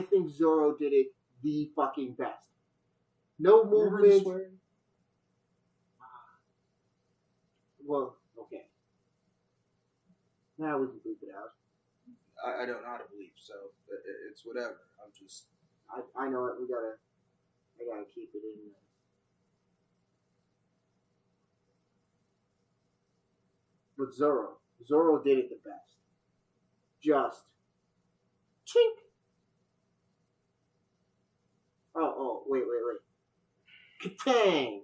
I think Zoro did it the fucking best. No movement. Well, okay. Now we can bleep it out. I don't know how to bleep, so it's whatever. I'm just. I know it. I gotta keep it in there. But Zoro did it the best. Just chink. Oh, wait. Katang.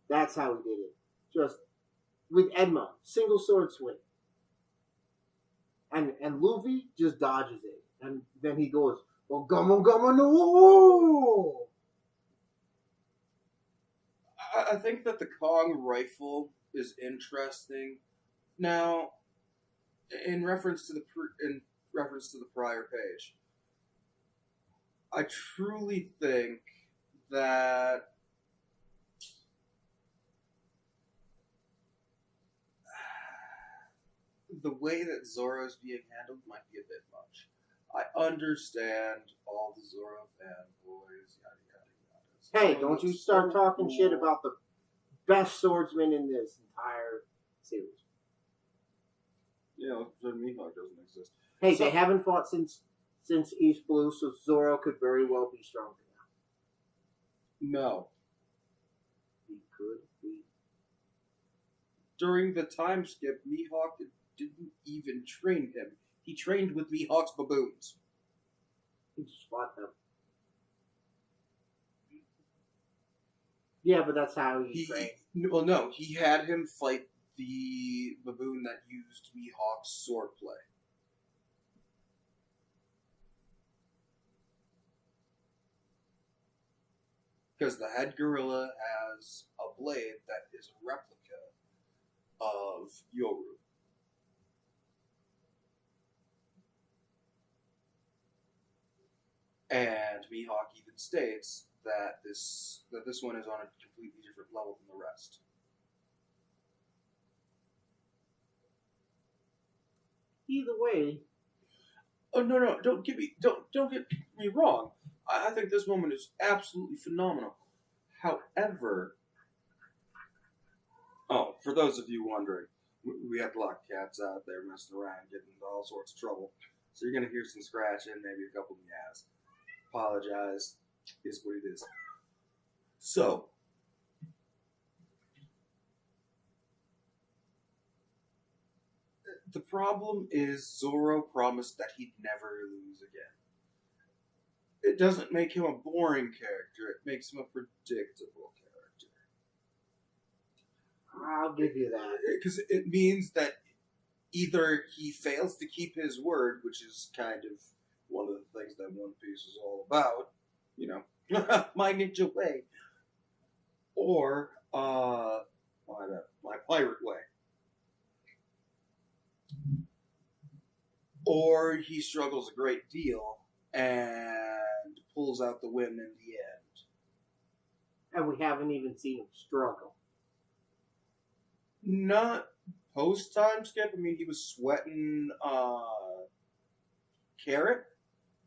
That's how he did it. Just with Enma, single sword swing. And Luffy just dodges it. And then he goes, oh, Gama no! I think that the Kong rifle is interesting. Now, in reference to the prior page, I truly think that the way that Zoro's being handled might be a bit much. I understand all the Zoro fanboys, yada yada yada. Hey, don't you start talking shit about the best swordsman in this entire series. Yeah, Mihawk doesn't exist. Hey, they haven't fought since East Blue, so Zoro could very well be stronger now. No. He could be. During the time skip, Mihawk didn't even train him. He trained with Mihawk's baboons. He just fought them. Yeah, but that's how he trained. Well, no, he had him fight the baboon that used Mihawk's swordplay. Because the head gorilla has a blade that is a replica of Yoru. And Mihawk even states that this one is on a completely different level than the rest. Either way. Oh no! Don't get me wrong. I think this moment is absolutely phenomenal. However, for those of you wondering, we have black cats out there messing around, getting into all sorts of trouble. So you're gonna hear some scratching, maybe a couple of meows. Apologize. Is what it is. So, the problem is Zoro promised that he'd never lose again. It doesn't make him a boring character. It makes him a predictable character. I'll give you that. Because it means that either he fails to keep his word, which is kind of one of the things that One Piece is all about, you know, my ninja way, or my pirate way, or he struggles a great deal and pulls out the win in the end. And we haven't even seen him struggle. Not post time skip. I mean, he was sweating Carrot,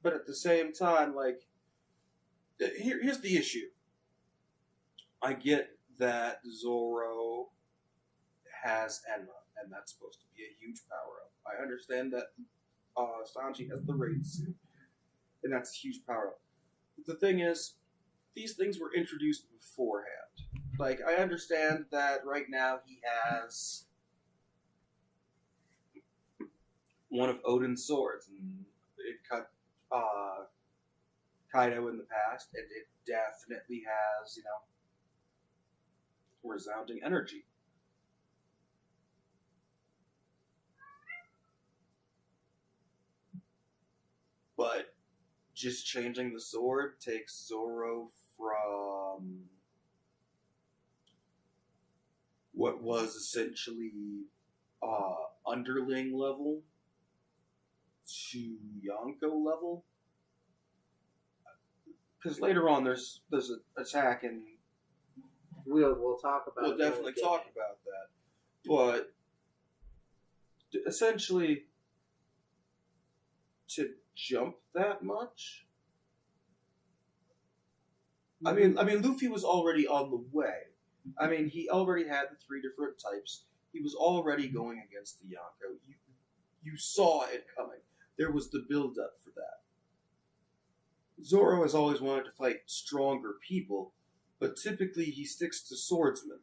but at the same time, like, here's the issue. I get that Zoro has Enma, and that's supposed to be a huge power-up. I understand that Sanji has the raid suit, and that's a huge power-up. But the thing is, these things were introduced beforehand. Like, I understand that right now he has one of Odin's swords, and it cut Kaido in the past, and it definitely has, resounding energy. But just changing the sword takes Zoro from what was essentially underling level to Yonko level. Because later on there's an attack, and we'll talk about. We'll definitely talk about that. But essentially, to jump that much. I mean, Luffy was already on the way. I mean, he already had the 3 different types. He was already going against the Yonko. You saw it coming. There was the build-up for that. Zoro has always wanted to fight stronger people, but typically he sticks to swordsmen.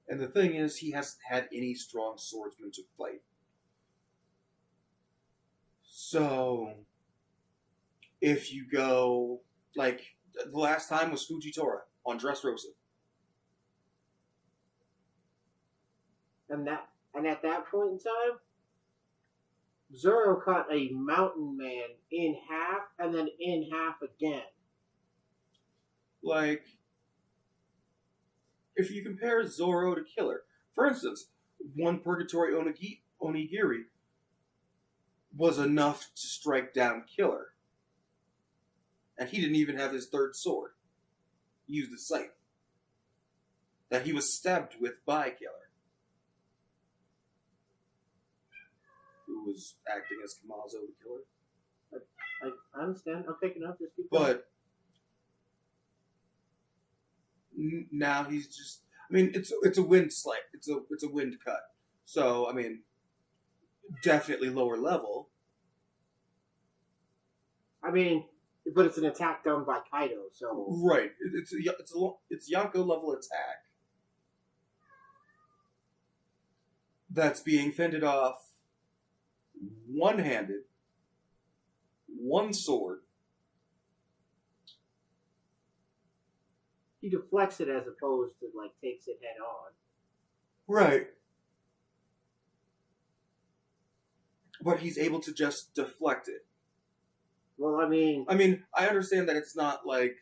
And the thing is, he hasn't had any strong swordsmen to fight. So, if you go, like, the last time was Fujitora on Dressrosa. And at that point in time, Zoro cut a mountain man in half and then in half again. Like, if you compare Zoro to Killer, for instance, one Purgatory Onigiri was enough to strike down Killer. And he didn't even have his 3rd sword. He used a scythe that he was stabbed with by Killer, who was acting as Kamazo the Killer. I understand. I'm picking up. Just keep going. But now he's just. I mean, it's a wind slight. It's a wind cut. So I mean, definitely lower level. I mean, but it's an attack done by Kaido, so Right. It's Yonko level attack that's being fended off one-handed, one sword. he deflects it as opposed to like takes it head on. Right. But he's able to just deflect it. Well, I mean, I understand that it's not like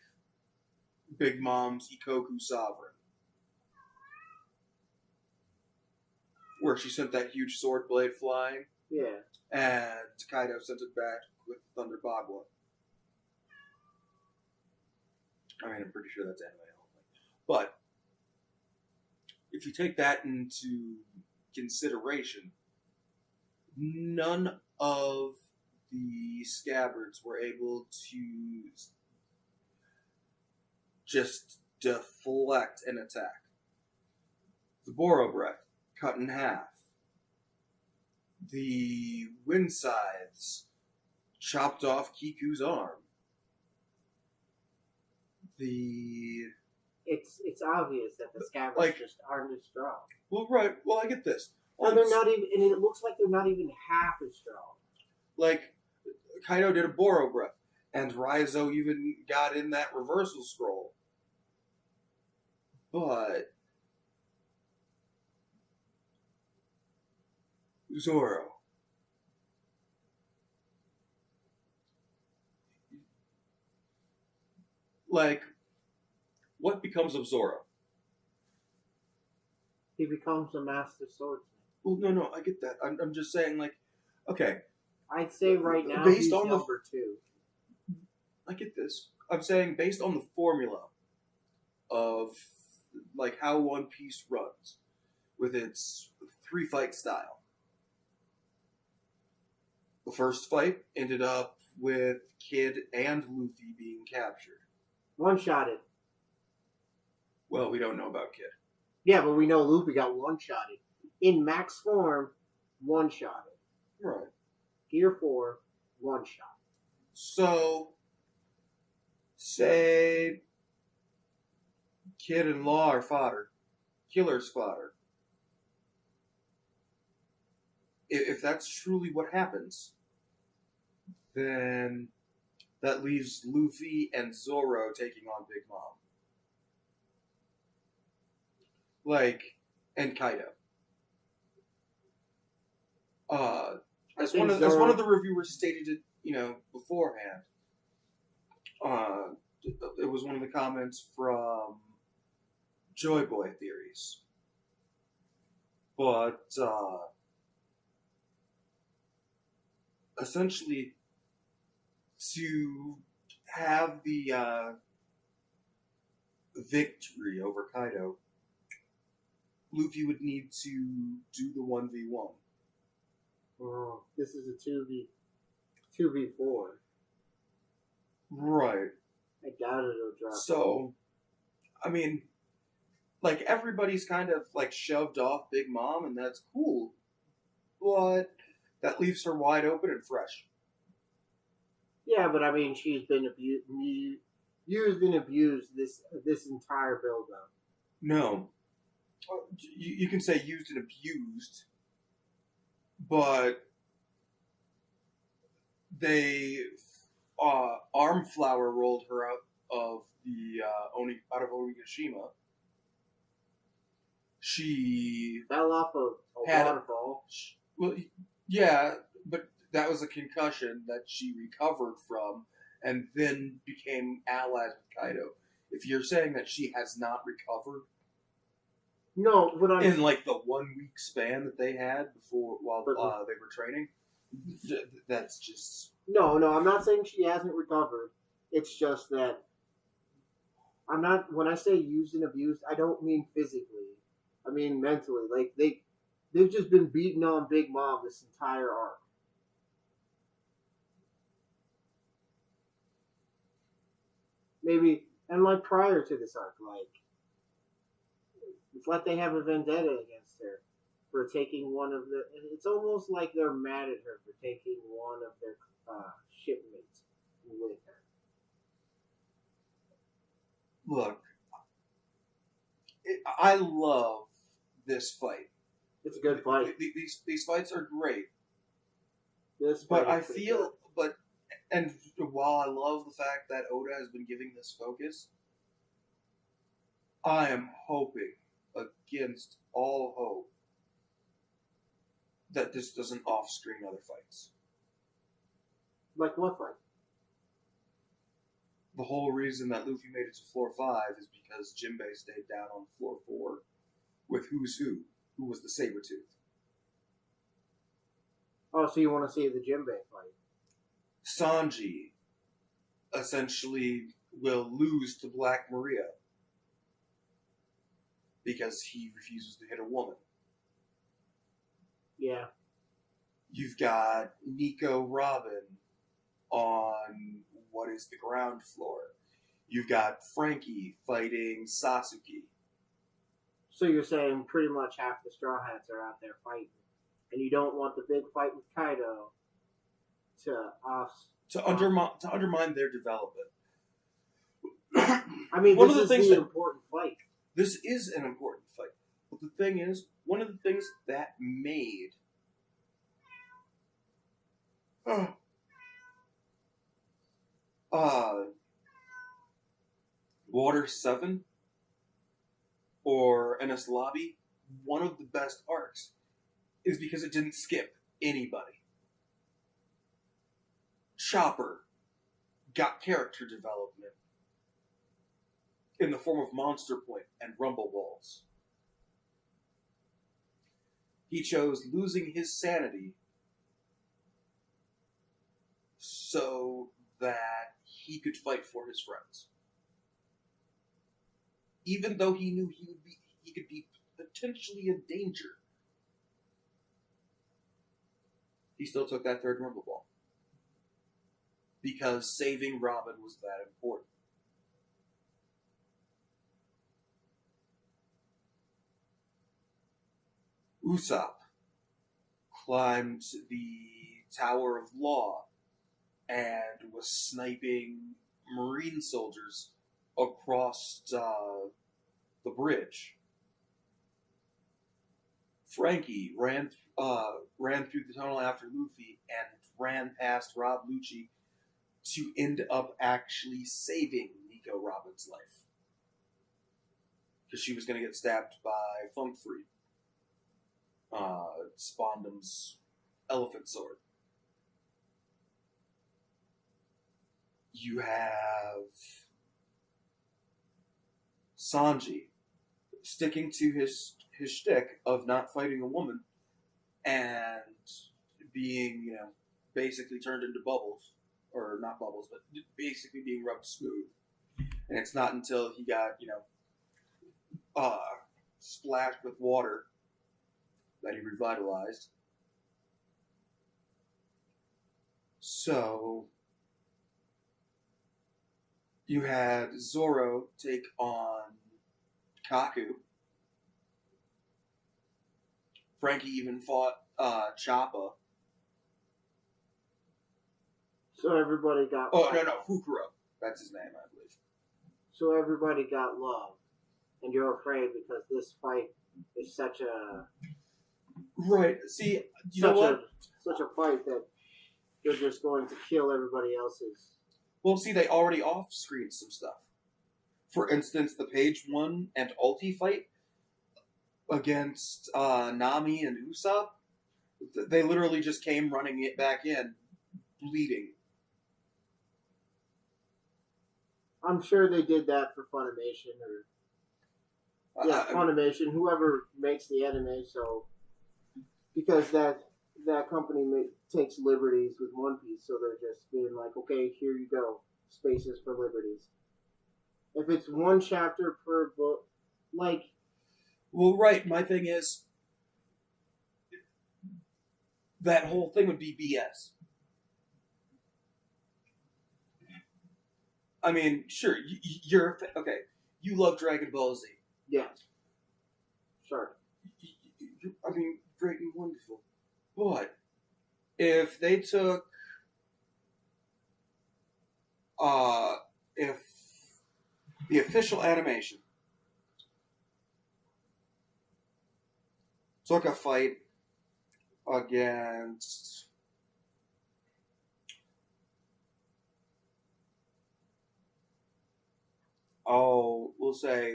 Big Mom's Ikoku Sovereign, where she sent that huge sword blade flying, yeah. and Kaido sent it back with Thunder Bagua. I mean, I'm pretty sure that's anime only. But if you take that into consideration, none of the scabbards were able to just deflect an attack. The Boro Breath cut in half. The Wind Scythes chopped off Kiku's arm. It's obvious that the scabbards Like- just aren't as strong. Well, right. Well, I get this. And they're not even, and it looks like they're not even half as strong. Like, Kaido did a Boro Breath, and Raizo even got in that reversal scroll. But Zoro. Like, what becomes of Zoro? He becomes a master swordsman. Well, no, I get that. I'm just saying, like, okay, I'd say right now Based he's on the- number 2. I get this. I'm saying based on the formula of, like, how One Piece runs, with its 3-fight style. The first fight ended up with Kid and Luffy being captured. One-shotted. Well, we don't know about Kid. Yeah, but we know Luffy got one-shotted. In max form, one-shotted. Right. Gear 4, one-shot. So, say Kid and Law are fodder. Killer's fodder. If that's truly what happens, then that leaves Luffy and Zoro taking on Big Mom. Like, and Kaido. As one of the reviewers stated it, beforehand. It was one of the comments from Joy Boy Theories. But essentially, to have the victory over Kaido, Luffy would need to do the 1v1. Oh, this is a 2v. 2v4. Right. I doubt it'll drop. So, I mean, like, everybody's kind of, like, shoved off Big Mom, and that's cool. But that leaves her wide open and fresh. Yeah, but I mean, she's been used and abused this entire build up. No. You can say used and abused, but they arm flower rolled her out of the out of Onigashima. She Fell off a waterfall. Well, yeah, but that was a concussion that she recovered from, and then became allies with Kaido. If you're saying that she has not recovered, no, what I'm in like the 1 week span that they had before while they were training, that's just no. I'm not saying she hasn't recovered. It's just that I'm not. When I say used and abused, I don't mean physically. I mean mentally. Like they've just been beating on Big Mom this entire arc. Maybe, and like prior to this arc, like it's like they have a vendetta against her for taking one of the. It's almost like they're mad at her for taking one of their shipmates with her. look. I love this fight. It's a good fight. These fights are great. This But fight I is pretty feel, good. and while I love the fact that Oda has been giving this focus, I am hoping, against all hope, that this doesn't off-screen other fights. Like what fight? The whole reason that Luffy made it to floor 5 is because Jinbei stayed down on floor 4 with Who's Who was the Sabretooth. Oh, so you want to see the Jinbei fight? Sanji essentially will lose to Black Maria because he refuses to hit a woman. Yeah. You've got Nico Robin on what is the ground floor. You've got Frankie fighting Sasuke. So you're saying pretty much half the Straw Hats are out there fighting, and you don't want the big fight with Kaido to undermine their development. I mean, one this of the is things the that, important fight. This is an important fight. But the thing is, one of the things that made Water 7 or Ennis Lobby one of the best arcs is because it didn't skip anybody. Chopper got character development in the form of Monster Point and Rumble Balls. He chose losing his sanity so that he could fight for his friends. Even though he knew he could be potentially in danger, he still took that third Rumble Ball. Because saving Robin was that important. Usopp climbed the Tower of Law and was sniping Marine soldiers across the bridge. Frankie ran through the tunnel after Luffy and ran past Rob Lucci to end up actually saving Nico Robin's life. Because she was going to get stabbed by Funkfried, Spandom's elephant sword. You have Sanji sticking to his shtick of not fighting a woman and being, basically turned into bubbles. Or not bubbles, but basically being rubbed smooth. And it's not until he got, splashed with water that he revitalized. So you had Zoro take on Kaku. Frankie even fought Choppa. So everybody got. Oh no, Fukuro. That's his name, I believe. So everybody got love, and you're afraid because this fight is such a. Right. See, you know what? Such a fight that they're just going to kill everybody else's. Well, see, they already off-screened some stuff. For instance, the Page 1 and Ulti fight against Nami and Usopp, they literally just came running it back in, bleeding. I'm sure they did that for Funimation or Funimation, whoever makes the anime. So because that company takes liberties with One Piece, so they're just being like, okay, here you go, spaces for liberties. If it's one chapter per book, like. Well, right. My thing is, that whole thing would be BS. I mean, sure, you're okay. You love Dragon Ball Z. Yeah. Sure. I mean, great and wonderful. But if they took, if the official animation took a fight against we'll say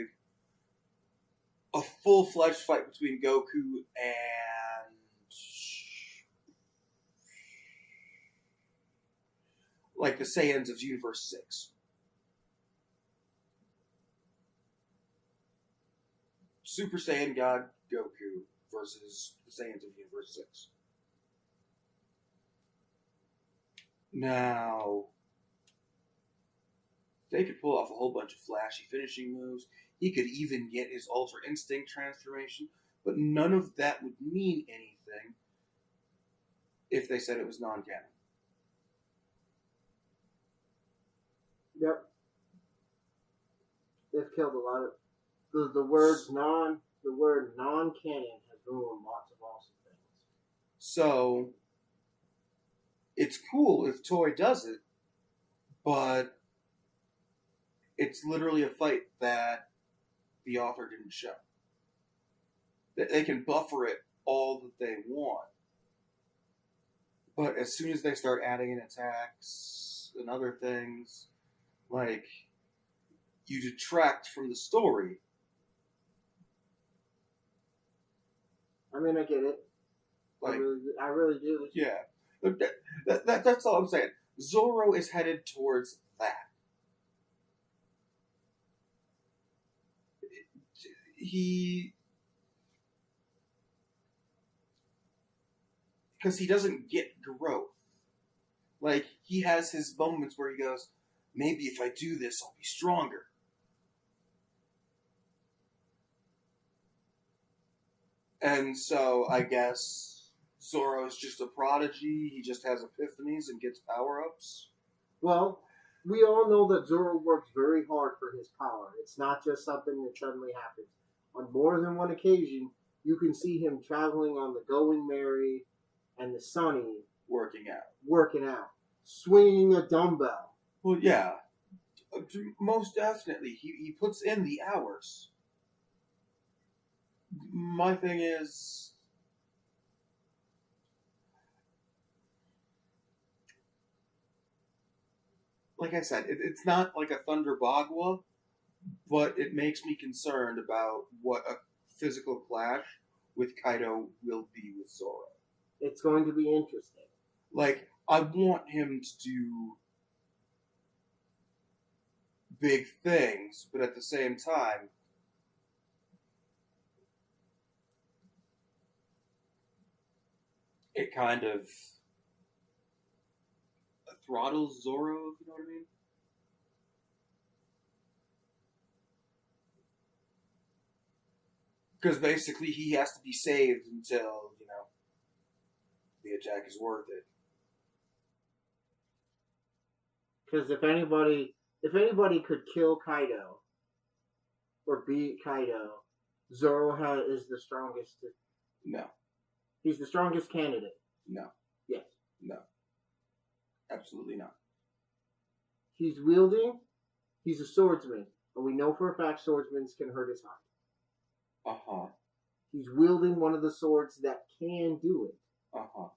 a full-fledged fight between Goku and like the Saiyans of Universe 6. Super Saiyan God Goku versus the Saiyans of Universe 6. Now, they could pull off a whole bunch of flashy finishing moves. He could even get his Ultra Instinct transformation, but none of that would mean anything if they said it was non-canon. Yep. They've killed a lot of the word non-canon has ruined lots of awesome things. So it's cool if Toei does it, but it's literally a fight that the author didn't show. They can buffer it all that they want, but as soon as they start adding in attacks and other things, like, you detract from the story. I mean, I get it. Like, I really do. Yeah. That's all I'm saying. Zoro is headed towards that. Because he doesn't get growth. Like, he has his moments where he goes, maybe if I do this, I'll be stronger. And so, I guess Zoro's just a prodigy. He just has epiphanies and gets power-ups. Well, we all know that Zoro works very hard for his power. It's not just something that suddenly happens. On more than one occasion, you can see him traveling on the Going Merry and the Sunny. Working out. Swinging a dumbbell. Well, yeah. Most definitely. He puts in the hours. My thing is, like I said, it's not like a Thunder Bagua, but it makes me concerned about what a physical clash with Kaido will be with Zoro. It's going to be interesting. Like, I want him to do big things, but at the same time, it kind of throttles Zoro, if you know what I mean. Because basically he has to be saved until, the attack is worth it. Because if anybody could kill Kaido or beat Kaido, is the strongest. No. He's the strongest candidate. No. Yes. No. Absolutely not. He's a swordsman. And we know for a fact swordsmen can hurt his heart. Uh-huh. He's wielding one of the swords that can do it. Uh-huh.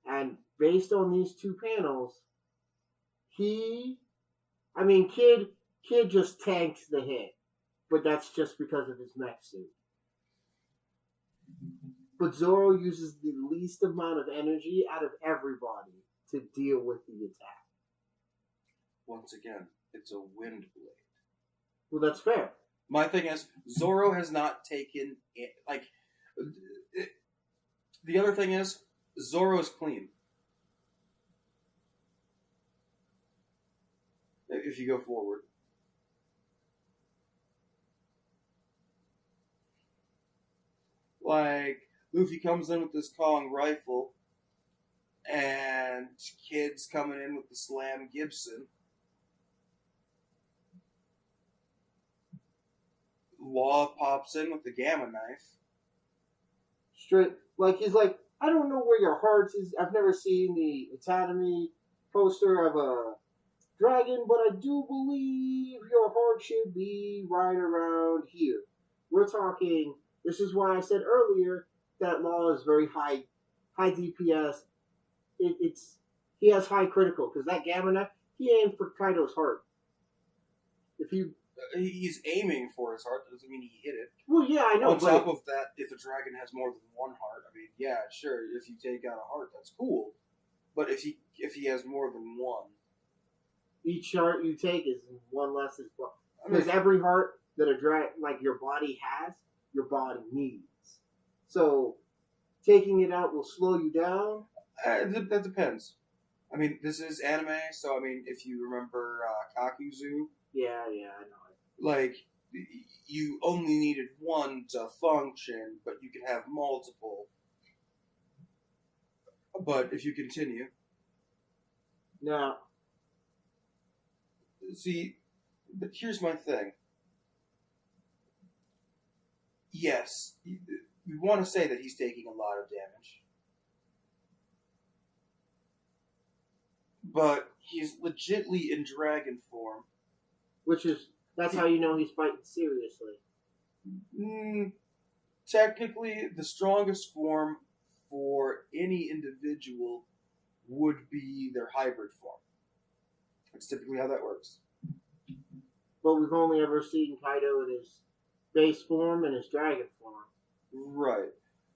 And based on these two panels, Kid just tanks the hit. But that's just because of his mech suit. But Zoro uses the least amount of energy out of everybody to deal with the attack. Once again, it's a wind blade. Well, that's fair. My thing is, Zoro has not taken it. Like, the other thing is, Zoro's clean. If you go forward. Like, Luffy comes in with this Kong rifle, and Kid's coming in with the Slam Gibson. Law pops in with the Gamma Knife. Straight, like, he's like, I don't know where your heart is. I've never seen the anatomy poster of a dragon, but I do believe your heart should be right around here. We're talking, this is why I said earlier that Law is very high DPS. He has high critical, because that Gamma Knife, he aimed for Kaido's heart. He's aiming for his heart. That doesn't mean he hit it. Well, yeah, I know. On top of that, if a dragon has more than one heart, I mean, yeah, sure. If you take out a heart, that's cool. But if he has more than one, each heart you take is one less as well. Because every heart that your body has, your body needs. So taking it out will slow you down. That depends. I mean, this is anime, so I mean, if you remember Kakuzu. Yeah, I know it. Like, you only needed one to function, but you can have multiple. But if you continue. Now. See, but here's my thing. Yes, we want to say that he's taking a lot of damage. But he's legitly in dragon form. That's how you know he's fighting seriously. Technically, the strongest form for any individual would be their hybrid form. That's typically how that works. But we've only ever seen Kaido in his base form and his dragon form. Right.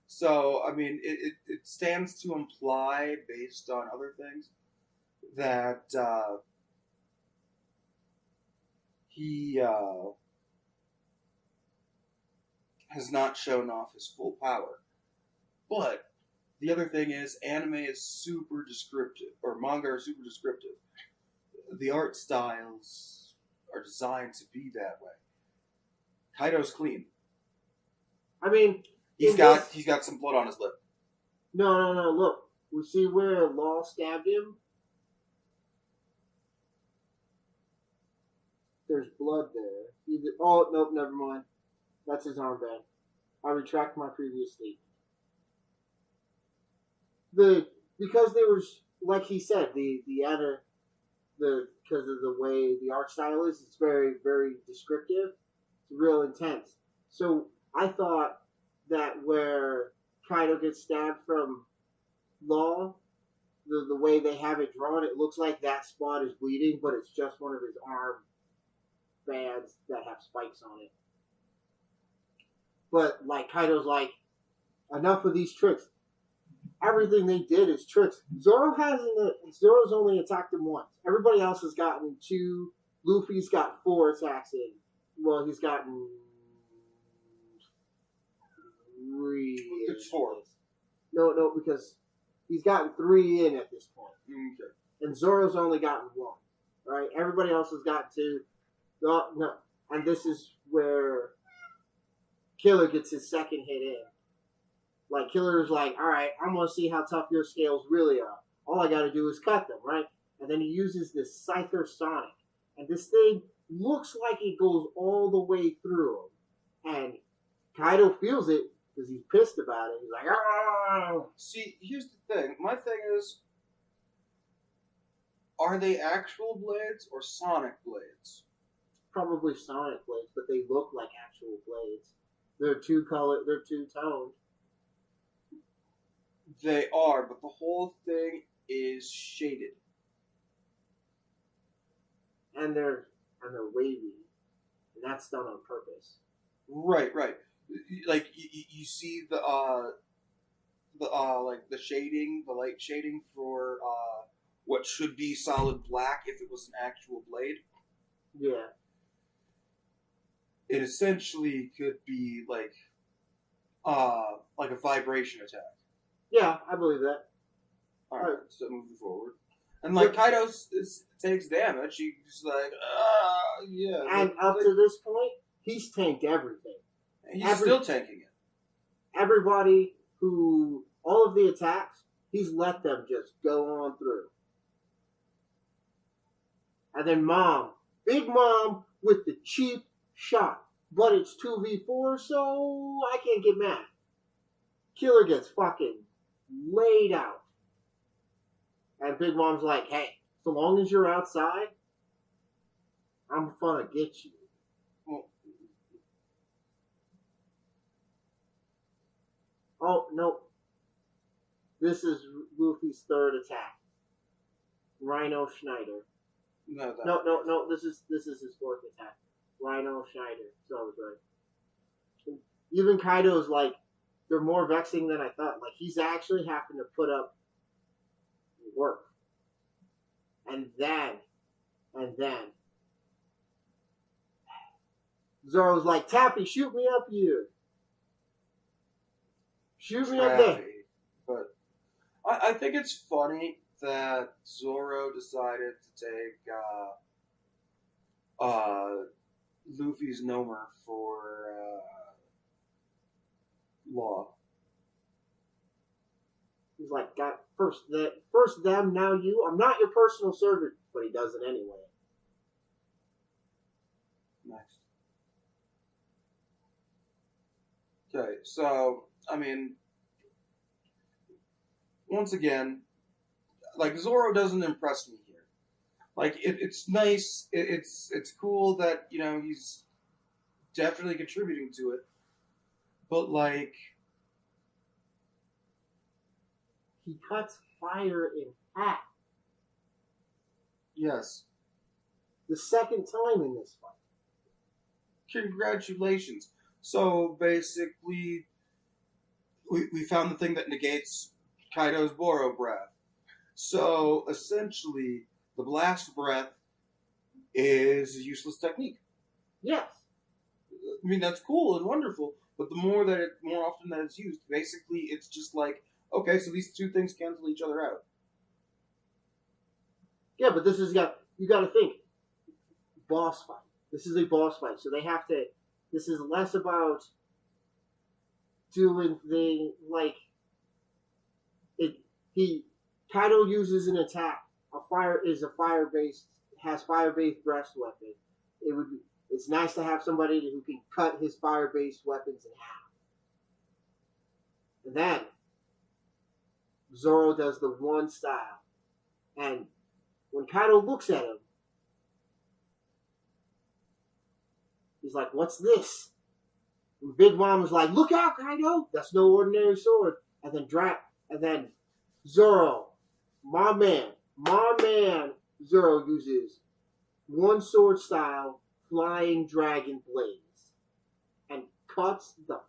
So, I mean, it stands to imply, based on other things, that he has not shown off his full power. But the other thing is, anime is super descriptive, or manga are super descriptive. The art styles are designed to be that way. Kaido's clean. I mean, he's got some blood on his lip. No. Look, we see where Law stabbed him. There's blood there. Oh, nope, never mind. That's his armband. I retract my previous statement. Because there was, like he said, because of the way the art style is, it's very, very descriptive. It's real intense. So I thought that where Kaido gets stabbed from Law, the way they have it drawn, it looks like that spot is bleeding, but it's just one of his arm bands that have spikes on it. But like Kaido's like, enough of these tricks. Everything they did is tricks. Zoro's only attacked him once. Everybody else has gotten 2. Luffy's got 4 attacks in. Well, he's gotten 3. It's 4. No, because he's gotten 3 in at this point. Okay. And Zoro's only gotten 1. Right? Everybody else has got 2. No. And this is where Killer gets his second hit in. Like, Killer's like, alright, I'm going to see how tough your scales really are. All I got to do is cut them, right? and then he uses this Scyther Sonic, and this thing looks like it goes all the way through him, and Kaido feels it because he's pissed about it. He's like, "Ah!" See, here's the thing. My thing is, are they actual blades or sonic blades? Probably Sonic blades, but they look like actual blades. They're two toned. They are, but the whole thing is shaded. And they're wavy, and that's done on purpose. Right. Like you see the like the shading, the light shading for what should be solid black if it was an actual blade. Yeah. It essentially could be like a vibration attack. Yeah, I believe that. All right, so moving forward, and like Kaido takes damage, he's like, yeah. And up to this point, he's tanked everything. He's still tanking it. Everybody all of the attacks, he's let them just go on through. And then Big Mom with the cheap shot. But it's 2v4, so I can't get mad. Killer gets fucking laid out. And Big Mom's like, hey, so long as you're outside, I'm gonna get you. Oh, no. This is Luffy's third attack. Rhino Schneider. No. This is his fourth attack. Rhino Schneider. So I was right. Even Kaido's like, they're more vexing than I thought. Like, he's actually having to put up work. And then, Zoro's like, Taffy, shoot me up here. Shoot me up there. But I think it's funny that Zoro decided to take Luffy's Nomer for law. He's like, first them, now you. I'm not your personal servant, but he does it anyway. Next. Okay, so I mean, once again, like Zoro doesn't impress me here. Like it's nice, it's cool that he's definitely contributing to it, but like he cuts fire in half. Yes. The second time in this fight. Congratulations. So basically, we found the thing that negates Kaido's Boro breath. So essentially, the blast breath is a useless technique. Yes. I mean, that's cool and wonderful, but more often that it's used, basically it's just like, okay, so these two things cancel each other out. Yeah, but you got to think, boss fight. This is a boss fight, so they have to. This is less about doing things like it. Kaido uses an attack. Has fire-based breast weapon. It's nice to have somebody who can cut his fire-based weapons in half. And then Zoro does the one style, and when Kaido looks at him, he's like, "What's this?" And Big Mom is like, "Look out, Kaido! That's no ordinary sword." And then Zoro, my man, Zoro uses one sword style, flying dragon blades, and cuts the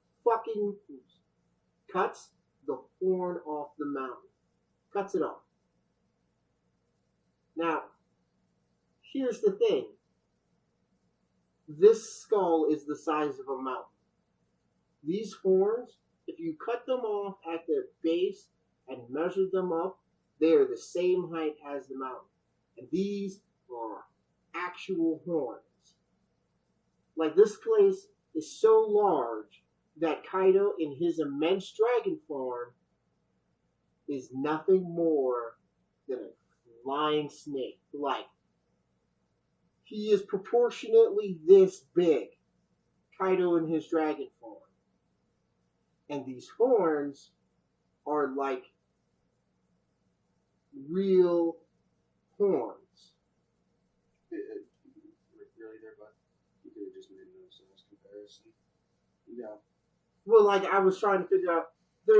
horn off the mountain. Cuts it off. Now, here's the thing. This skull is the size of a mountain. These horns, if you cut them off at their base and measure them up, they are the same height as the mountain. And these are actual horns. Like, this place is so large that Kaido, in his immense dragon form, is nothing more than a flying snake. Like, he is proportionately this big, Kaido in his dragon form. And these horns are like real horns. Really there, but you could have just made no sense comparison. Yeah. Well, like, I was trying to figure out.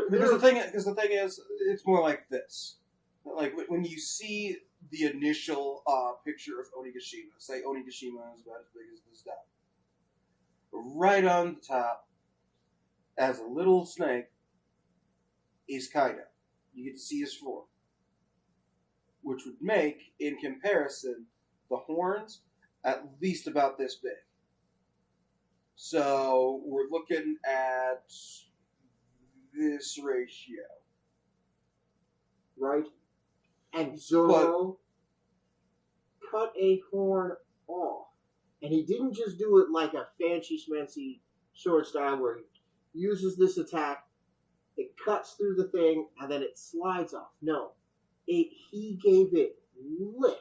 Because the thing is, it's more like this. Like, when you see the initial picture of Onigashima, say Onigashima is about as big as this guy. Right on the top, as a little snake, is Kaido. You get to see his form. Which would make, in comparison, the horns at least about this big. So, we're looking at this ratio. Right? And Zoro cut a horn off. And he didn't just do it like a fancy schmancy sword style where he uses this attack, it cuts through the thing, and then it slides off. No. He gave it lift.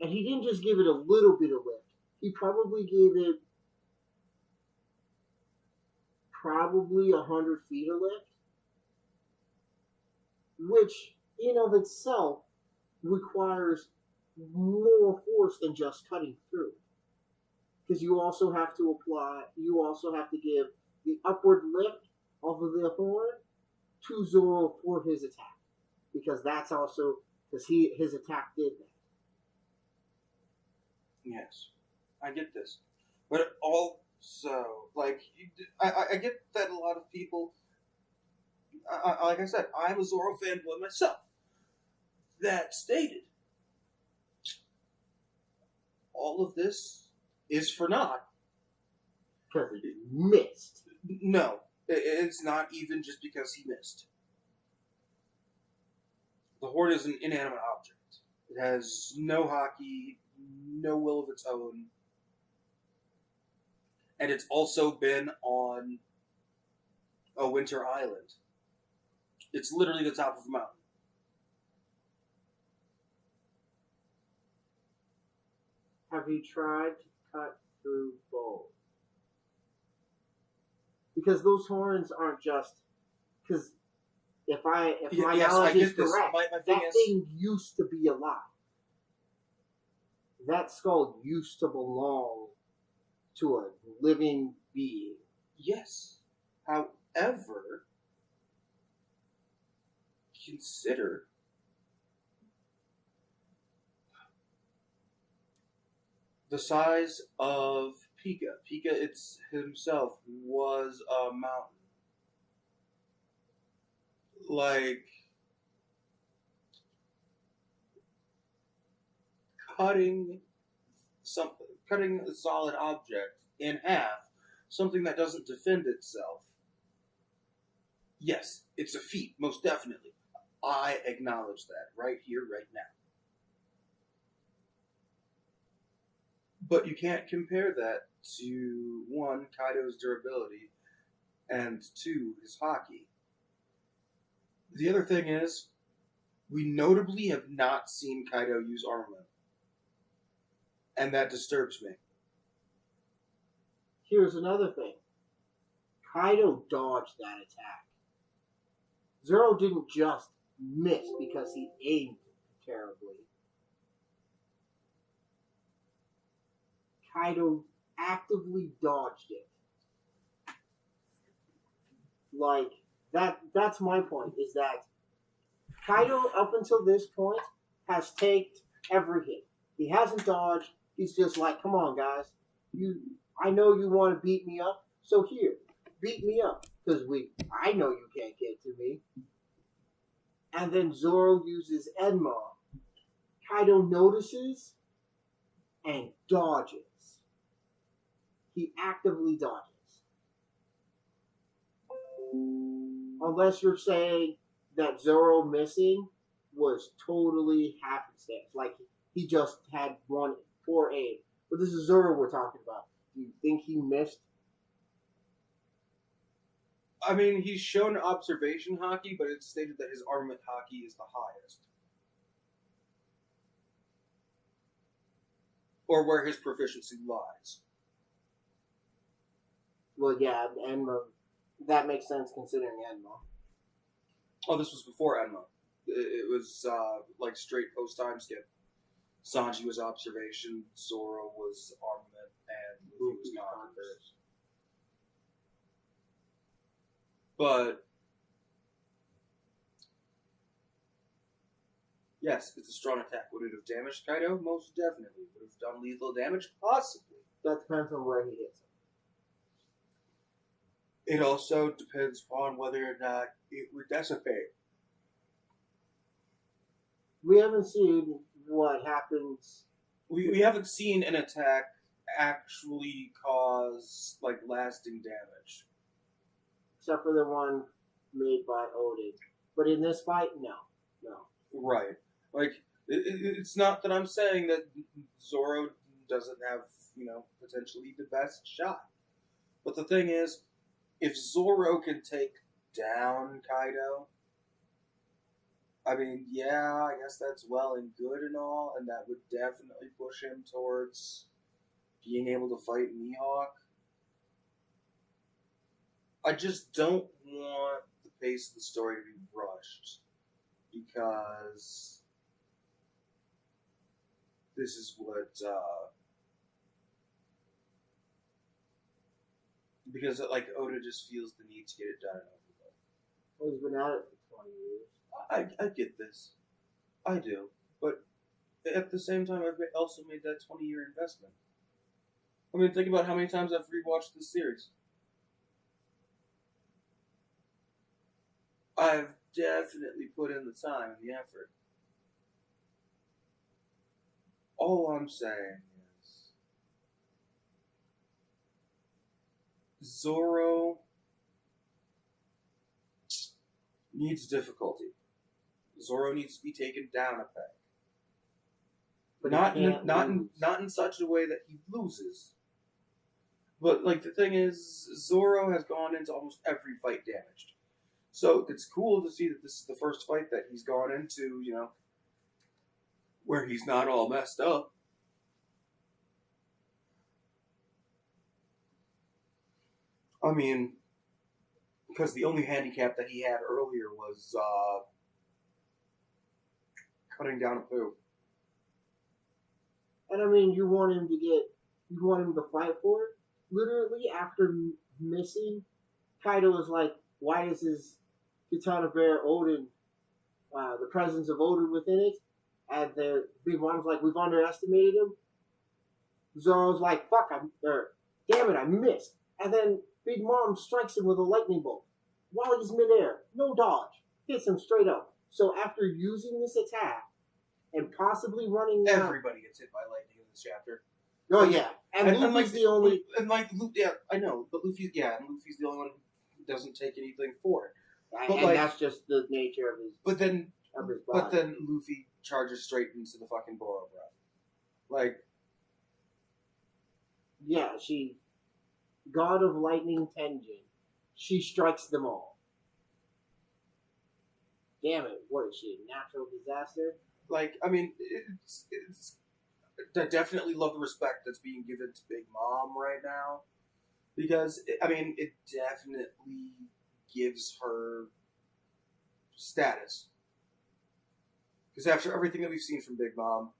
And he didn't just give it a little bit of lift. He probably gave it 100 feet of lift. Which, in of itself, requires more force than just cutting through. Because you also have to give the upward lift off of the horn to Zoro for his attack. Because his attack did that. Yes, I get this. But also, like, I get that a lot of people, like I said, I'm a Zoro fanboy myself, that stated, all of this is for naught. Because he missed. No, it's not even just because he missed. The horn is an inanimate object. It has no haki, no will of its own. And it's also been on a winter island. It's literally the top of a mountain. Have you tried to cut through bone? Because those horns aren't just... Because if my knowledge is correct, that thing used to be alive. That skull used to belong to a living being. Yes. However, consider the size of Pika. Pika himself was a mountain. Like, cutting a solid object in half, something that doesn't defend itself. Yes, it's a feat, most definitely. I acknowledge that right here, right now. But you can't compare that to, one, Kaido's durability, and two, his haki. The other thing is, we notably have not seen Kaido use armament. And that disturbs me. Here's another thing. Kaido dodged that attack. Zoro didn't just miss because he aimed terribly. Kaido actively dodged it. Like, that's my point, is that Kaido, up until this point, has taken every hit. He hasn't dodged. He's just like, come on, guys. I know you want to beat me up, so here, beat me up. Because I know you can't get to me. And then Zoro uses Enma. Kaido notices and dodges. He actively dodges. Unless you're saying that Zoro missing was totally happenstance. Like, he just had one poor aim. But this is Zoro we're talking about. Do you think he missed? I mean, he's shown observation haki, but it's stated that his armament haki is the highest. or where his proficiency lies. Well, yeah, Enma. That makes sense considering Enma. Oh, this was before Enma. It was like straight post time skip. Sanji was observation, Zoro was armament, and Luffy was conquerors. But yes, it's a strong attack. Would it have damaged Kaido? Most definitely. Would it have done lethal damage? Possibly. That depends on where he hits him. It also depends upon whether or not it would dissipate. We haven't seen what happens. We haven't seen an attack actually cause like lasting damage. Except for the one made by Odin. But in this fight, no. Right. Like, it's not that I'm saying that Zoro doesn't have, potentially the best shot. But the thing is, if Zoro can take down Kaido, I mean, yeah, I guess that's well and good and all, and that would definitely push him towards being able to fight Mihawk. I just don't want the pace of the story to be rushed, because this is what, because Oda just feels the need to get it done and over with. Well, he's been at it for 20 years. I get this. I do. But at the same time, I've also made that 20-year investment. I mean, think about how many times I've rewatched this series. I've definitely put in the time and the effort. All I'm saying is Zoro needs difficulty. Zoro needs to be taken down a peg. But not in such a way that he loses. But the thing is, Zoro has gone into almost every fight damaged. So it's cool to see that this is the first fight that he's gone into, where he's not all messed up. I mean, because the only handicap that he had earlier was cutting down a poo. And I mean, you want him to fight for it? Literally, after missing, Kaido is like, why is his katana bear Odin, the presence of Odin within it? And the Big Mom's like, we've underestimated him. Zoro's like, damn it, I missed. And then Big Mom strikes him with a lightning bolt while he's midair. No dodge. Hits him straight up. So after using this attack and possibly running down... Everybody gets hit by lightning in this chapter. Oh, yeah. And Luffy's the only... Yeah, I know. But Luffy's the only one who doesn't take anything for it. And that's just the nature of his... But then body. Luffy charges straight into the fucking Boro Breath. Yeah, God of Lightning Tenjin. She strikes them all. Damn it, what is she, a natural disaster? I mean, I definitely love the respect that's being given to Big Mom right now. Because, it definitely gives her status. Because after everything that we've seen from Big Mom,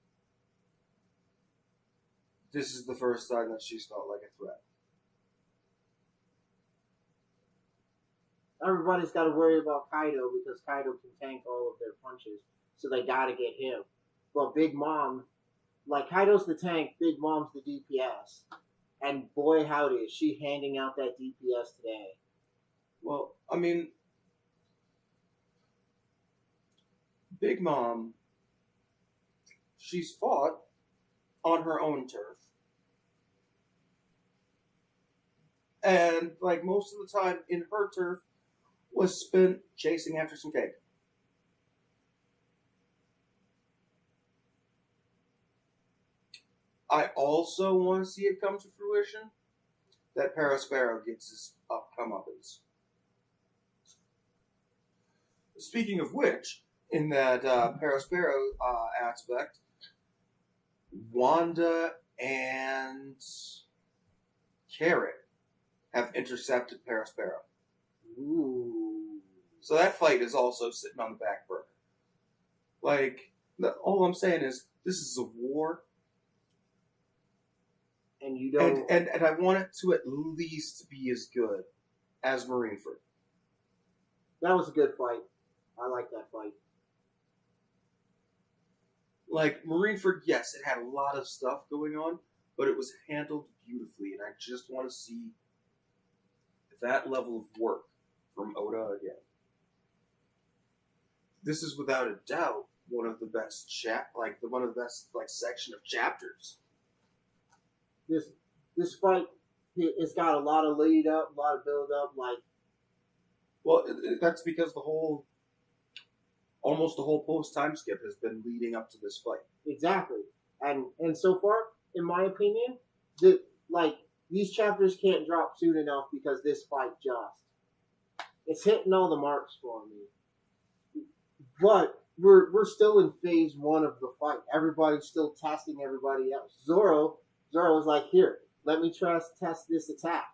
this is the first time that she's felt like a threat. Everybody's got to worry about Kaido because Kaido can tank all of their punches, so they got to get him. But Big Mom, Kaido's the tank, Big Mom's the DPS. And boy howdy, is she handing out that DPS today. Well, I mean, Big Mom, she's fought on her own turf. And, most of the time in her turf was spent chasing after some cake. I also want to see it come to fruition that Perospero gets his comeuppance. Speaking of which, in that Perospero aspect, Wanda and Carrot have intercepted Paraspero. Ooh. So that fight is also sitting on the back burner. Like, all I'm saying is, this is a war, and you don't. And I want it to at least be as good as Marineford. That was a good fight. I like that fight. Like, Marineford, yes, it had a lot of stuff going on, but it was handled beautifully, and I just want to see that level of work from Oda again. This is without a doubt one of the best section of chapters. This fight, it's got a lot of lead up, a lot of build up. Like, well, that's because almost the whole post time skip has been leading up to this fight. Exactly, and so far, in my opinion, these chapters can't drop soon enough because this fight it's hitting all the marks for me. But we're still in phase 1 of the fight. Everybody's still testing everybody else. Zoro was like, here, let me test this attack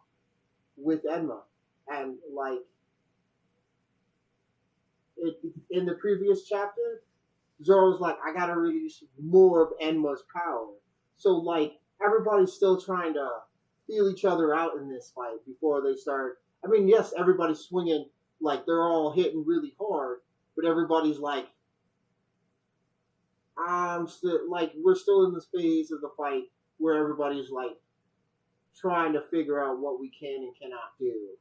with Enma. And, like, in the previous chapter, Zoro's like, I gotta release more of Enma's power. So, like, everybody's still trying to feel each other out in this fight before they start. I mean, yes, everybody's swinging, like, they're all hitting really hard, but everybody's like, we're still in this phase of the fight where everybody's like trying to figure out what we can and cannot do.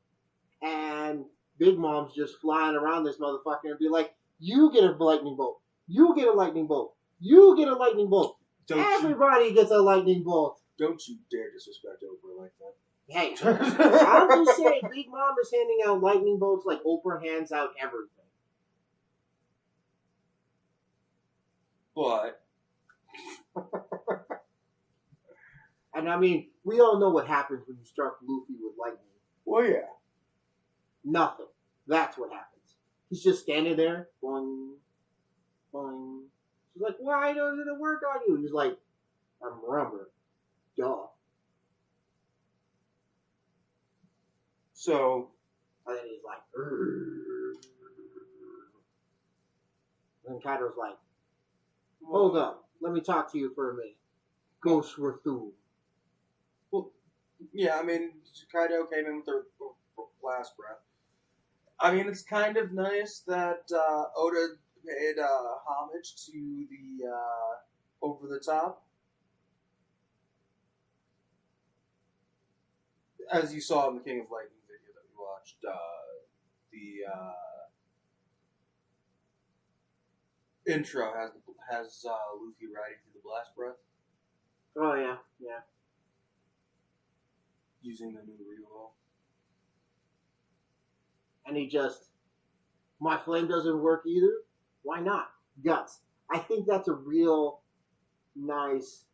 And Big Mom's just flying around this motherfucker and be like, you get a lightning bolt. You get a lightning bolt. You get a lightning bolt. Everybody gets a lightning bolt. Don't you dare disrespect Oprah like that. Hey, I'm just saying, Big Mom is handing out lightning bolts like Oprah hands out everything. But and I mean, we all know what happens when you struck Luffy with lightning. Well, yeah. Nothing. That's what happens. He's just standing there, boing, boing. She's like, why doesn't it work on you? He's like, I'm rubber. Duh. So, and then he's like, Rrr. And then Kaido's like, hold up, let me talk to you for a minute. Ghost Rathum. Well, yeah, I mean, Kaido came in with her last breath. I mean, it's kind of nice that Oda paid homage to the over the top. As you saw in the King of Lightning video that we watched, the intro has Luffy riding through the blast breath. Oh, yeah, yeah. Using the new reroll. And he just, my flame doesn't work either? Why not? Guts. I think that's a real nice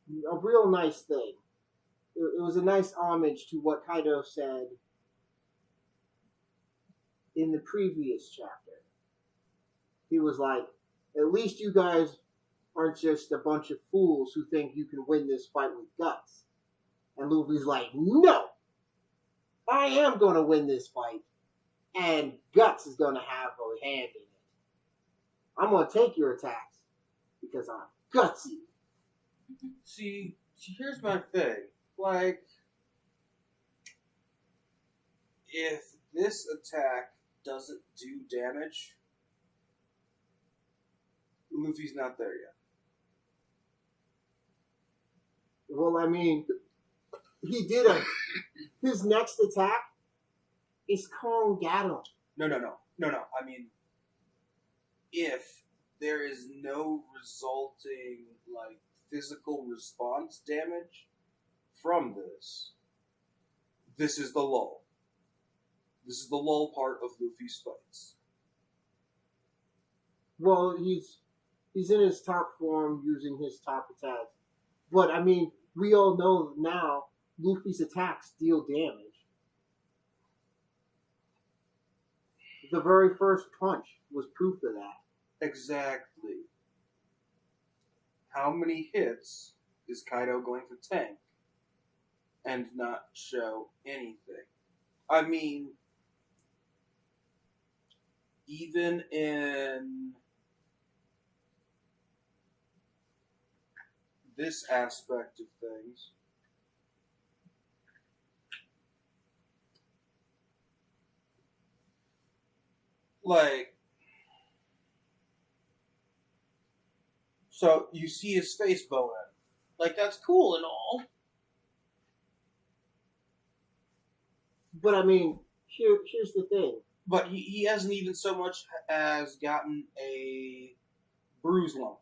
thing. It was a nice homage to what Kaido said in the previous chapter. He was like, at least you guys aren't just a bunch of fools who think you can win this fight with guts. And Luffy's like, no! I am going to win this fight. And Guts is going to have a hand in it. I'm going to take your attacks because I'm gutsy. See, here's my thing. Like, if this attack doesn't do damage, Luffy's not there yet. Well, I mean, his next attack is Kongato. No. I mean, if there is no resulting, like, physical response damage from this is the lull. This is the lull part of Luffy's fights. Well, he's in his top form using his top attacks. But, I mean, we all know now Luffy's attacks deal damage. The very first punch was proof of that. Exactly. How many hits Is Kaido going to tank and not show anything? I mean, even in this aspect of things, like, so you see his face bow in. Like, that's cool and all. But I mean, here's the thing. But he hasn't even so much as gotten a bruise lump.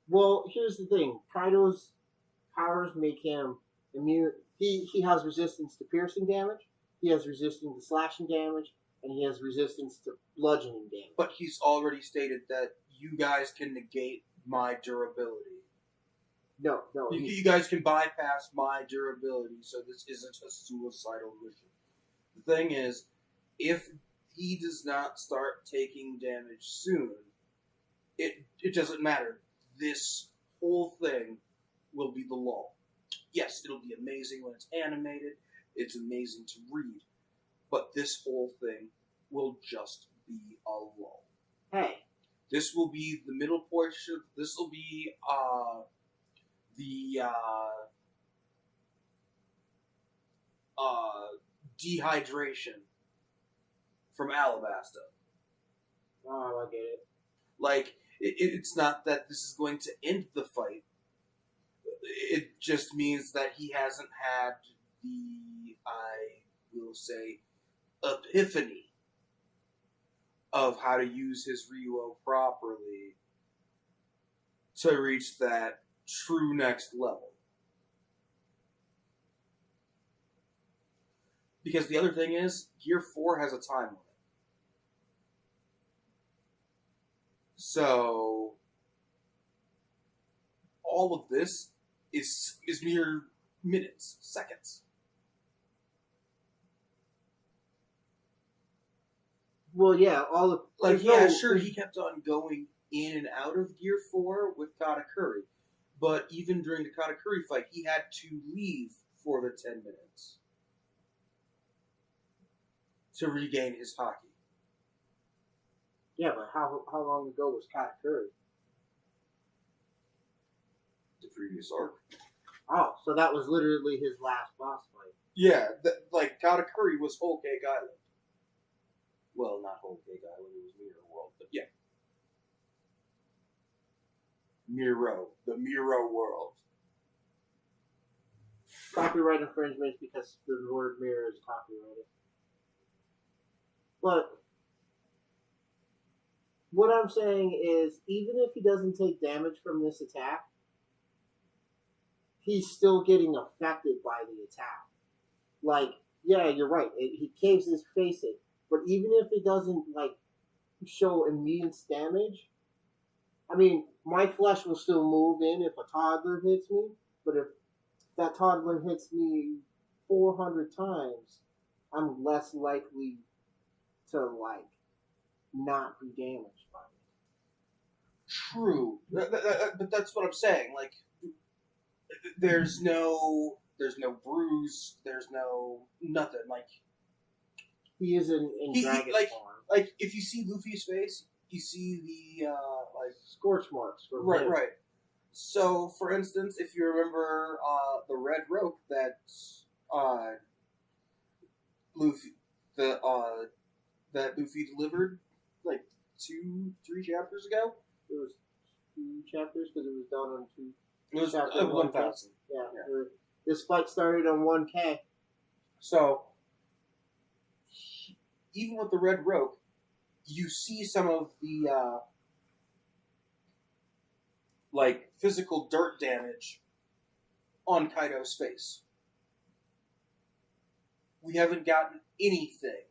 Well, here's the thing. Kaido's powers make him immune. He has resistance to piercing damage. He has resistance to slashing damage, and he has resistance to bludgeoning damage. But he's already stated that you guys can negate my durability. No. You guys can bypass my durability, so this isn't a suicidal mission. The thing is, if he does not start taking damage soon, it doesn't matter. This whole thing will be the lull. Yes, it'll be amazing when it's animated. It's amazing to read. But this whole thing will just be a lull. Hey. This will be the middle portion. This will be the dehydration from Alabasta. Oh, I get it. Like, it's not that this is going to end the fight. It just means that he hasn't had the, I will say, epiphany of how to use his Ryuo properly to reach that true next level. Because the other thing is, Gear 4 has a time limit. So, all of this is mere minutes, seconds. Well, yeah, all the... Like, yeah, sure, he kept on going in and out of Gear 4 with Katakuri. But even during the Katakuri fight, he had to leave for the 10 minutes to regain his haki. Yeah, but how long ago was Katakuri? The previous arc. Oh, so that was literally his last boss fight. Yeah, like, Katakuri was Whole Cake Island. Well, not Whole Cake Island, it was Mirror World, but yeah. The Miro world. Copyright infringement because the word mirror is copyrighted. But what I'm saying is, even if he doesn't take damage from this attack, he's still getting affected by the attack. Like, yeah, you're right. He caves his face in. But even if it doesn't, like, show immense damage, I mean, my flesh will still move in if a toddler hits me, but if that toddler hits me 400 times, I'm less likely to, like, not be damaged by it. True. But that's what I'm saying. Like, there's no bruise, there's no nothing. Like, he is in dragon form. Like, if you see Luffy's face, you see the, like... Scorch marks. Right. So, for instance, if you remember the red rope that Luffy delivered, like, 2-3 chapters ago? It was 2 chapters, because it was done on 2... It was 1,000. Yeah. This fight started on 1K. So, even with the red rope, you see some of the, like, physical dirt damage on Kaido's face. We haven't gotten anything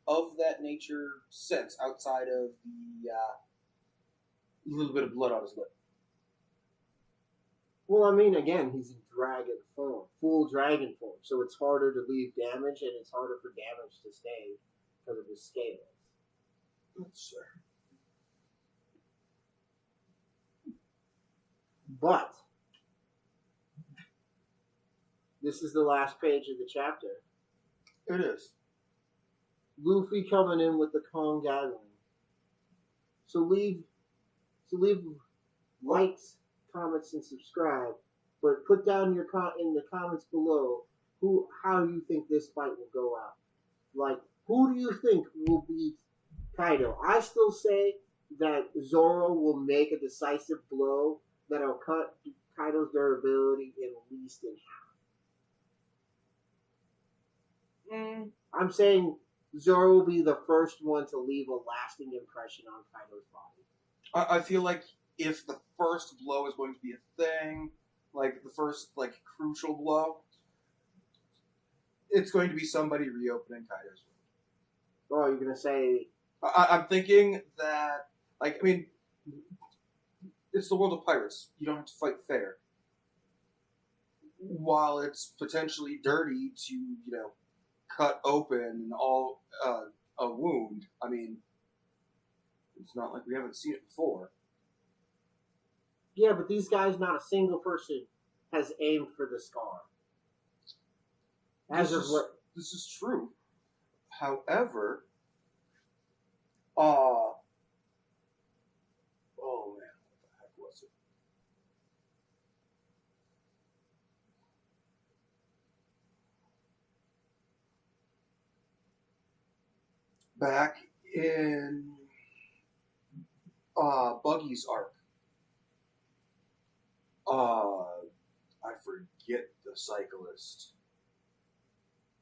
of that nature since, outside of the little bit of blood on his lip. Well, I mean, again, he's in dragon form, full dragon form, so it's harder to leave damage, and it's harder for damage to stay because of his scales. That's sure. But this is the last page of the chapter. It is. Luffy coming in with the Kong gathering. So leave likes, comments, and subscribe. But put down your in the comments below how you think this fight will go out. Like, who do you think will beat Kaido? I still say that Zoro will make a decisive blow that'll cut Kaido's durability at least in half. I'm saying Zoro will be the first one to leave a lasting impression on Kaido's body. I feel like if the first blow is going to be a thing, like the first crucial blow, it's going to be somebody reopening Kaido's wound. Oh, you're gonna say? I'm thinking that, it's the world of pirates. You don't have to fight fair. While it's potentially dirty to, cut open all a wound, it's not like we haven't seen it before. Yeah, but these guys, not a single person has aimed for the scar. This is true. However, oh man, what the heck was it? Back in Buggy's arc, I forget the cyclist.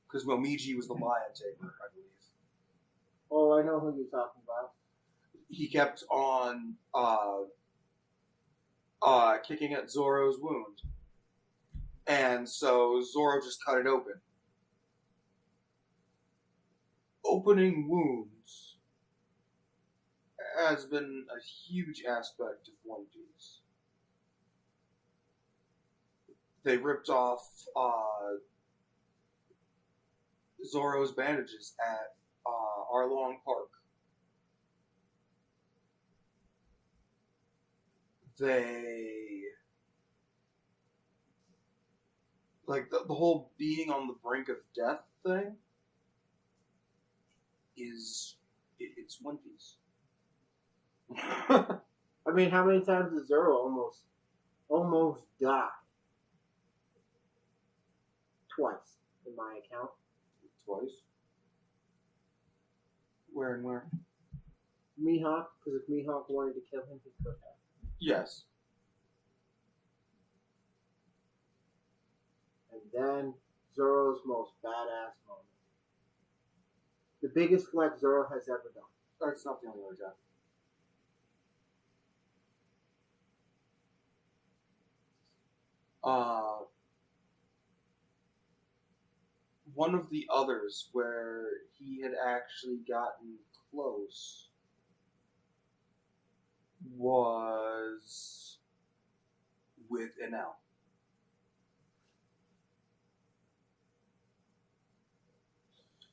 Because Momiji was the lion tamer, I believe. Oh, I know who you're talking about. He kept on kicking at Zoro's wound. And so Zoro just cut it open. Opening wounds has been a huge aspect of One Piece. They ripped off Zoro's bandages at Arlong Park. They the whole being on the brink of death thing it's One Piece. I mean, how many times did Zoro almost die? Twice, in my account. Twice? Where and where? Mihawk, because if Mihawk wanted to kill him, he could have. Yes. And then Zoro's most badass moment. The biggest flex Zoro has ever done. That's not the only one, Jack. One of the others where he had actually gotten close was with Enel.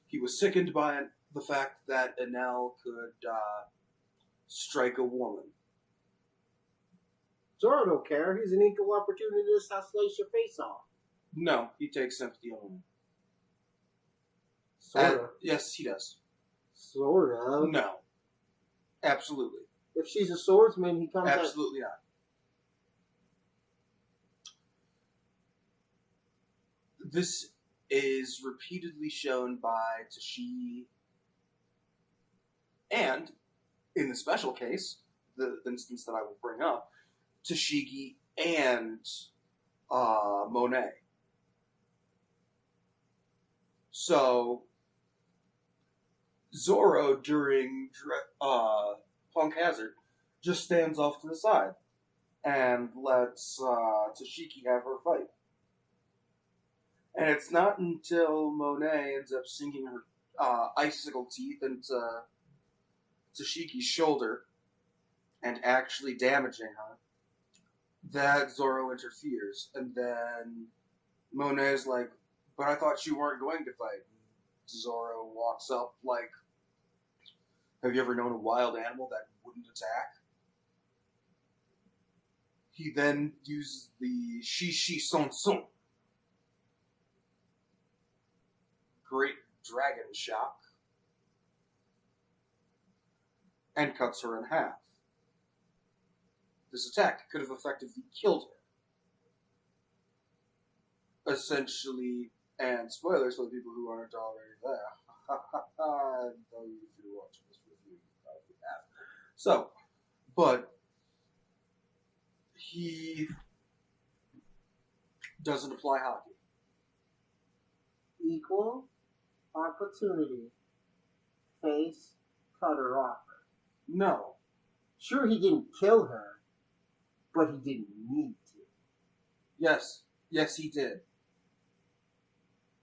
He was sickened by the fact that Enel could strike a woman. Zoro don't care. He's an equal opportunist. I'll slice your face off. No, he takes sympathy on women. Sort of. Yes, he does. Sort of. No. Absolutely. If she's a swordsman, he comes Absolutely not. This is repeatedly shown by Tashigi, and in the special case, the instance that I will bring up, Tashigi and Monet. So Zoro during Punk Hazard just stands off to the side and lets Tashigi have her fight. And it's not until Monet ends up sinking her icicle teeth into Tashigi's shoulder and actually damaging her that Zoro interferes. And then Monet's like, but I thought you weren't going to fight. Zoro walks up like, have you ever known a wild animal that wouldn't attack? He then uses the Shishi Son Son. Great Dragon Shock. And cuts her in half. This attack could have effectively killed her. Essentially, and spoilers for the people who aren't already there. I know you if you're watching this review, you probably have. So, but he doesn't apply hockey. Equal opportunity. Face cutter offer. No. Sure, he didn't kill her, but he didn't need to. Yes. Yes, he did.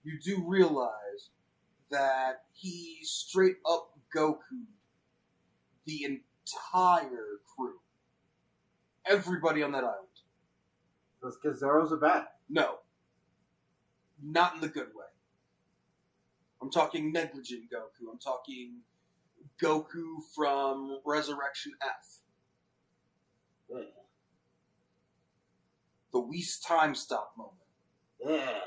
You do realize that he straight up Goku'd the entire crew. Everybody on that island. That's because Zoro's a bat. No. Not in the good way. I'm talking negligent Goku. I'm talking Goku from Resurrection F. Yeah. The Whis time stop moment. Yeah.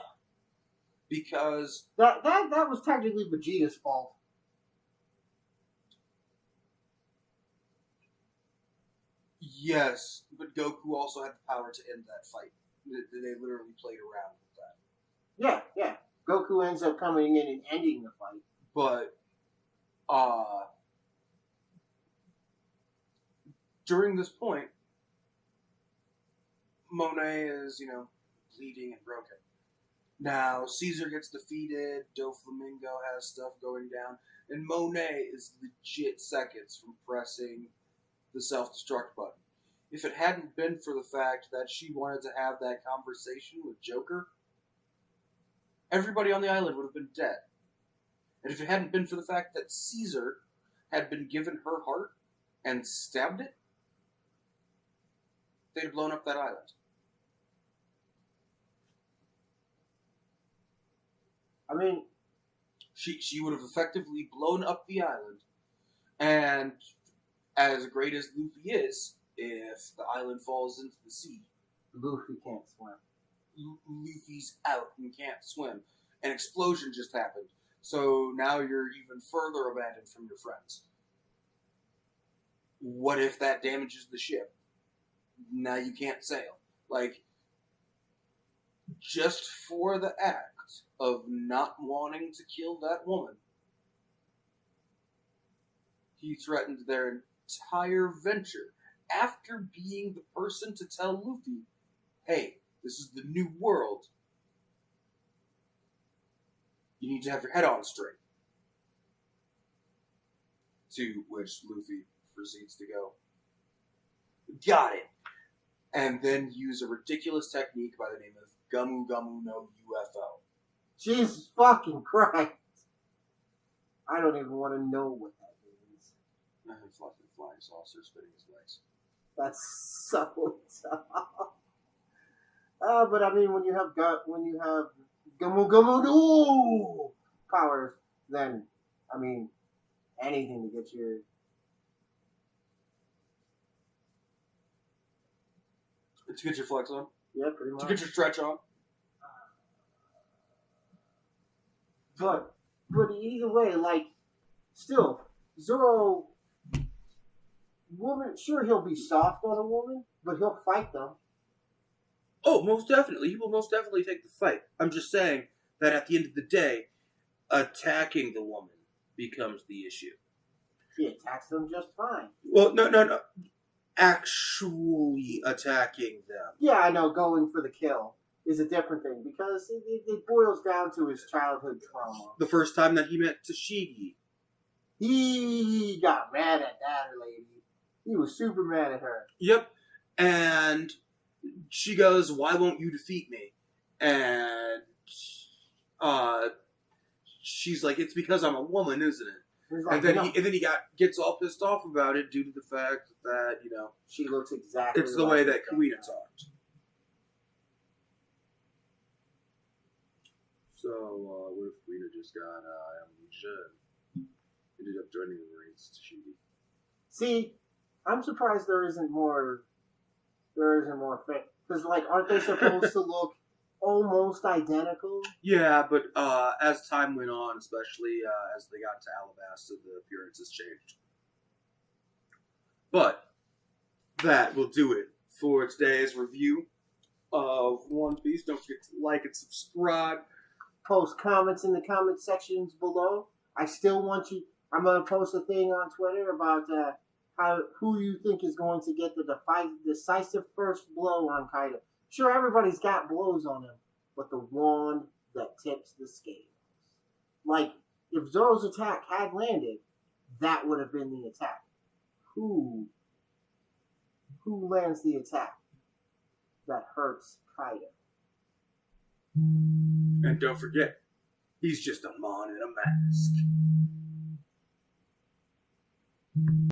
Because That was technically Vegeta's fault. yes, but Goku also had the power to end that fight. They literally played around with that. Yeah. Goku ends up coming in and ending the fight. But during this point, Monet is, bleeding and broken. Now, Caesar gets defeated, Doflamingo has stuff going down, and Monet is legit seconds from pressing the self-destruct button. If it hadn't been for the fact that she wanted to have that conversation with Joker, everybody on the island would have been dead. And if it hadn't been for the fact that Caesar had been given her heart and stabbed it, they'd have blown up that island. I mean, She would have effectively blown up the island, and as great as Luffy is, if the island falls into the sea, Luffy can't swim. Luffy's out and can't swim. An explosion just happened, so now you're even further abandoned from your friends. What if that damages the ship? Now you can't sail. Just for the act of not wanting to kill that woman, he threatened their entire venture after being the person to tell Luffy, hey, this is the new world. You need to have your head on straight. To which Luffy proceeds to go, got it. And then use a ridiculous technique by the name of Gumu Gumu no UFO. Jesus fucking Christ. I don't even want to know what that means. Flying saucer spinning his legs. That's so tough. But I mean, when you have Gumu Gumu no powers, then I mean, anything to get your flex on. Yeah, pretty much. To get your stretch on. But either way, still, Zoro, woman, sure, he'll be soft on a woman, but he'll fight them. Oh, most definitely. He will most definitely take the fight. I'm just saying that at the end of the day, attacking the woman becomes the issue. He attacks them just fine. Well, no. Actually attacking them. Yeah, I know, going for the kill is a different thing, because it boils down to his childhood trauma. The first time that he met Tashigi. He got mad at that lady. He was super mad at her. Yep. And she goes, why won't you defeat me? And she's like, it's because I'm a woman, isn't it? Like, and then he gets all pissed off about it due to the fact that, she looks exactly it's the way that Kuina talked. So, what if Kuina just got amnesia and ended up joining the Marines to Shigi? See, I'm surprised there isn't more there isn't more fit. Because, like, aren't they supposed to look almost identical? Yeah, but as time went on, especially as they got to Alabasta, the appearances changed. But that will do it for today's review of One Piece. Don't forget to like and subscribe. Post comments in the comment sections below. I still want you. I'm gonna post a thing on Twitter about who you think is going to get the decisive first blow on Kaido. Sure, everybody's got blows on him, but the one that tips the scales. Like, if Zoro's attack had landed, that would have been the attack. Who lands the attack that hurts Kaido? And don't forget, he's just a mon in a mask.